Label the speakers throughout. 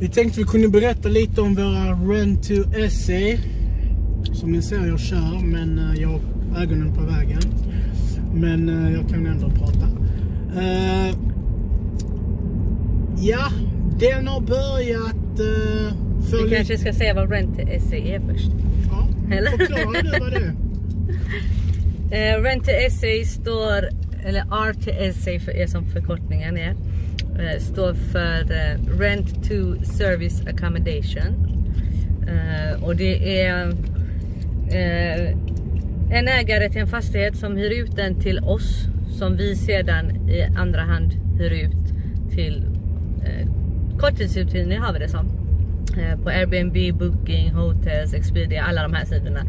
Speaker 1: Vi tänkte vi kunde berätta lite om våra Rent to SA. Som ni ser jag kör, men jag har ögonen på vägen. Men jag kan ändå prata. Ja, den har börjat...
Speaker 2: Vi kanske ska säga vad Rent to SA är först.
Speaker 1: Ja, förklara du vad det är.
Speaker 2: Rent to SA står, eller RTSA för er som förkortningen är, står för Rent to Service Accommodation. Och det är en ägare till en fastighet som hyr ut den till oss, som vi sedan i andra hand hyr ut till korttidsuthyrning har vi det som. På Airbnb, Booking, Hotels, Expedia, alla de här sidorna.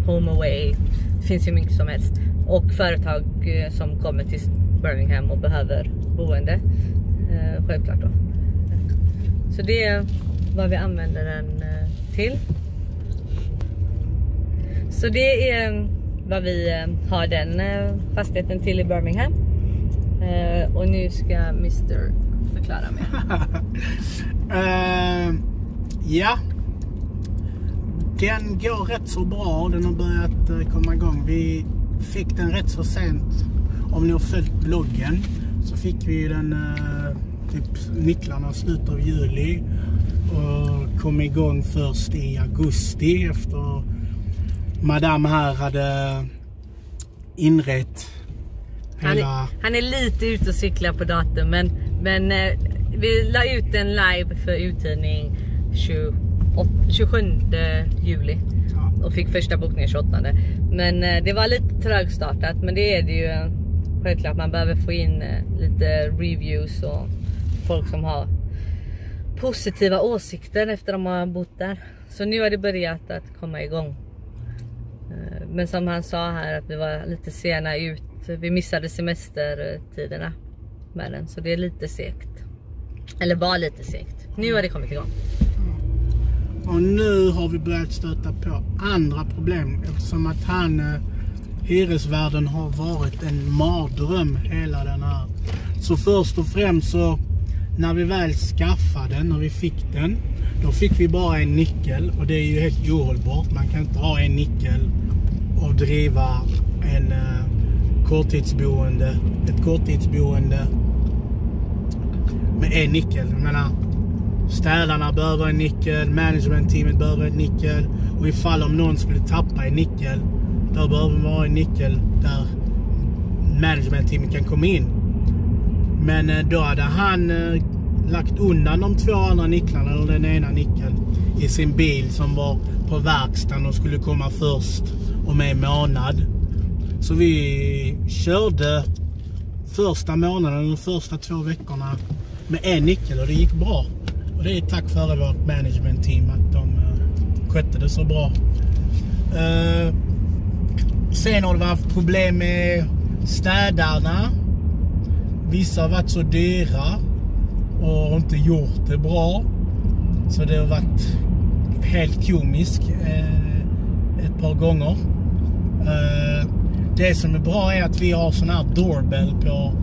Speaker 2: HomeAway, det finns ju mycket som helst. Och företag som kommer till Birmingham och behöver boende, självklart då. Så det är vad vi använder den till. Så det är vad vi har den fastigheten till i Birmingham. Och nu ska Mr. förklara mer.
Speaker 1: Ja, den går rätt så bra. Den har börjat komma igång. Vi fick den rätt så sent. Om ni har följt bloggen så fick vi den typ nycklarna slut av juli och kom igång först i augusti efter madame här hade inrett hela...
Speaker 2: Han är lite ute och cyklar på datum, men vi la ut den live för uthyrning 27 juli och fick första bokningen 28. Men det var lite trögstartat, men det är det ju självklart. Man behöver få in lite reviews och folk som har positiva åsikter efter de har bott där. Så nu har det börjat att komma igång. Men som han sa här, att vi var lite sena ut. Vi missade semestertiderna med den, så det är lite segt. Eller var lite segt. Nu har det kommit igång.
Speaker 1: Och nu har vi börjat stöta på andra problem, eftersom att hyresvärden har varit en mardröm hela den här. Så först och främst så när vi väl skaffade den, när vi fick den, då fick vi bara en nyckel, och det är ju helt ohållbart. Man kan inte ha en nyckel och driva en ett korttidsboende med en nyckel. Jag menar, städarna behöver en nyckel, managementteamet behöver en nyckel, och ifall om någon skulle tappa en nyckel, då behöver man ha en nyckel där managementteamet kan komma in. Men då hade han lagt undan de två andra nycklarna, eller den ena nyckeln, i sin bil som var på verkstaden och skulle komma först om en månad. Så vi körde första månaden, de första 2 veckorna med en nyckel, och det gick bra. Och det är tack vare vårt management-team att de skötte det så bra. Sen har det varit problem med städarna. Vissa har varit så dyra och inte gjort det bra. Så det har varit helt komiskt ett par gånger. Det som är bra är att vi har sån här doorbell på,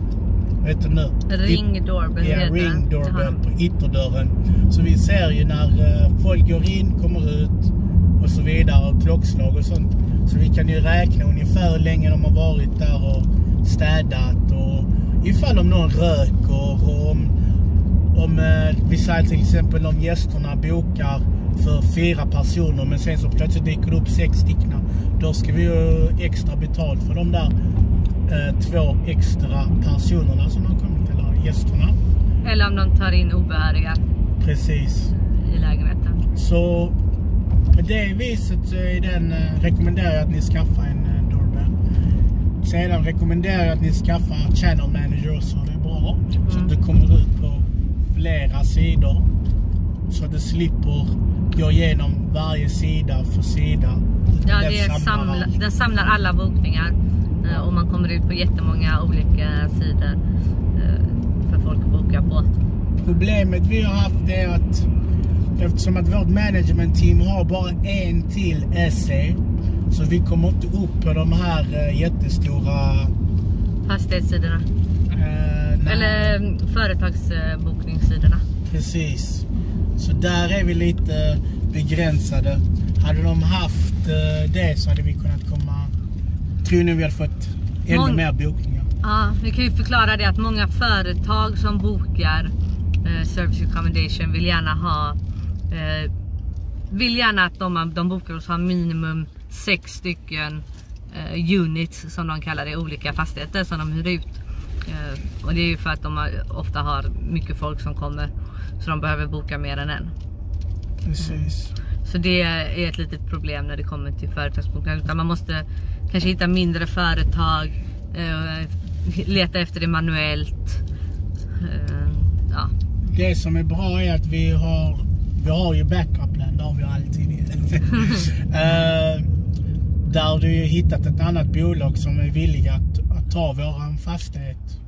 Speaker 1: vet du nu?
Speaker 2: Ring doorbell.
Speaker 1: Ja, ring doorbell på ytterdörren. Så vi ser ju när folk går in, kommer ut och så vidare, och klockslag och sånt. Så vi kan ju räkna ungefär hur länge de har varit där och städat, och ifall om någon röker, och om vi säger till exempel om gästerna bokar för 4 personer men sen så plötsligt dyker det upp 6 stycken, då ska vi ju extra betalt för de där 2 extra personerna som har kommit, eller gästerna.
Speaker 2: Eller om de tar in obehöriga.
Speaker 1: Precis.
Speaker 2: I lägenheten.
Speaker 1: Så på det viset så är den rekommenderar jag att ni skaffar en doorbell. Sedan rekommenderar jag att ni skaffar channel manager, så det är bra. Så att det kommer ut på flera sidor, så att det slipper gå igenom varje sida för sida.
Speaker 2: Ja, den samlar alla bokningar, och man kommer ut på jättemånga olika sidor för folk att boka på.
Speaker 1: Problemet vi har haft är att eftersom att vårt management-team har bara en till SE, så vi kommer inte upp på de här jättestora
Speaker 2: fastighetssidorna. Eller företagsbokningssidorna.
Speaker 1: Precis. Så där är vi lite begränsade. Hade de haft det så hade vi kunnat komma... Tror ni vi hade fått ännu mer bokningar.
Speaker 2: Ja, vi kan ju förklara det att många företag som bokar service accommodation vill gärna ha... vill gärna att de bokar oss ha minimum 6 stycken units som de kallar det, olika fastigheter som de hyr ut. Och det är ju för att de ofta har mycket folk som kommer, så de behöver boka mer än en.
Speaker 1: Precis.
Speaker 2: Så det är ett litet problem när det kommer till företagsbokningar, utan man måste kanske hitta mindre företag, leta efter det manuellt. Ja.
Speaker 1: Det som är bra är att vi har ju backup-plan, det har vi alltid. Där du har hittat ett annat bolag som är villiga att ta våran fastighet.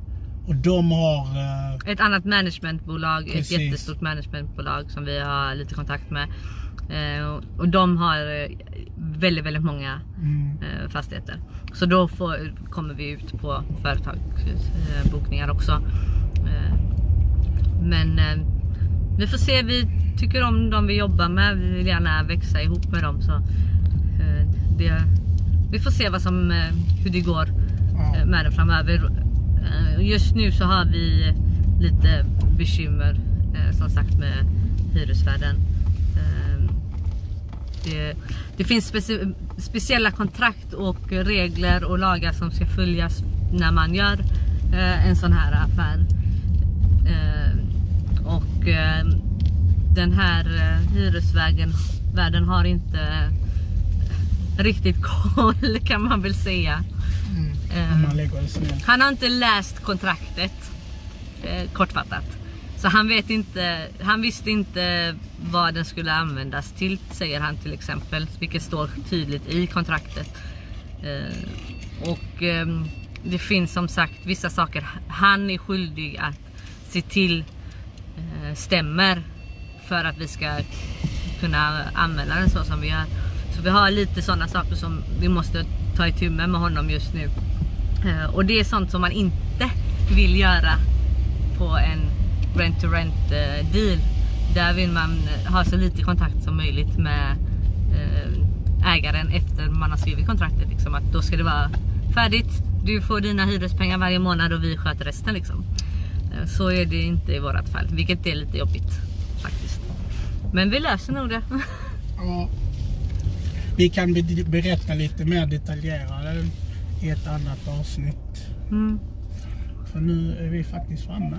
Speaker 1: Och de har...
Speaker 2: ett annat managementbolag,
Speaker 1: Precis.
Speaker 2: ett jättestort managementbolag som vi har lite kontakt med. Och de har väldigt, väldigt många fastigheter. Så då kommer vi ut på företagsbokningar också. Men vi får se, vi tycker om de vi jobbar med. Vi vill gärna växa ihop med dem. Så vi får se hur det går med det framöver. Just nu så har vi lite bekymmer som sagt med hyresvärden. Det finns speciella kontrakt och regler och lagar som ska följas när man gör en sån här affär. Och den här hyresvärden har inte riktigt koll, kan man väl säga. Han har inte läst kontraktet, kortfattat. Så han visste inte vad den skulle användas till, säger han till exempel, vilket står tydligt i kontraktet. Och det finns som sagt vissa saker han är skyldig att se till stämmer för att vi ska kunna använda den så som vi gör. Så vi har lite sådana saker som vi måste ta itu med honom just nu. Och det är sånt som man inte vill göra på en rent-to-rent deal. Där vill man ha så lite kontakt som möjligt med ägaren efter man har skrivit kontraktet. Liksom, att då ska det vara färdigt. Du får dina hyrespengar varje månad och vi sköter resten. Liksom. Så är det inte i vårat fall, vilket är lite jobbigt faktiskt. Men vi löser nog det.
Speaker 1: Ja. Vi kan berätta lite mer detaljerat i ett annat avsnitt. För nu är vi faktiskt framme.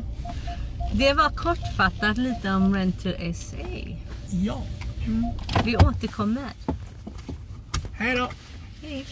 Speaker 2: Det var kortfattat lite om Rent2SA.
Speaker 1: Ja.
Speaker 2: Vi återkommer.
Speaker 1: Hej då.
Speaker 2: Hej.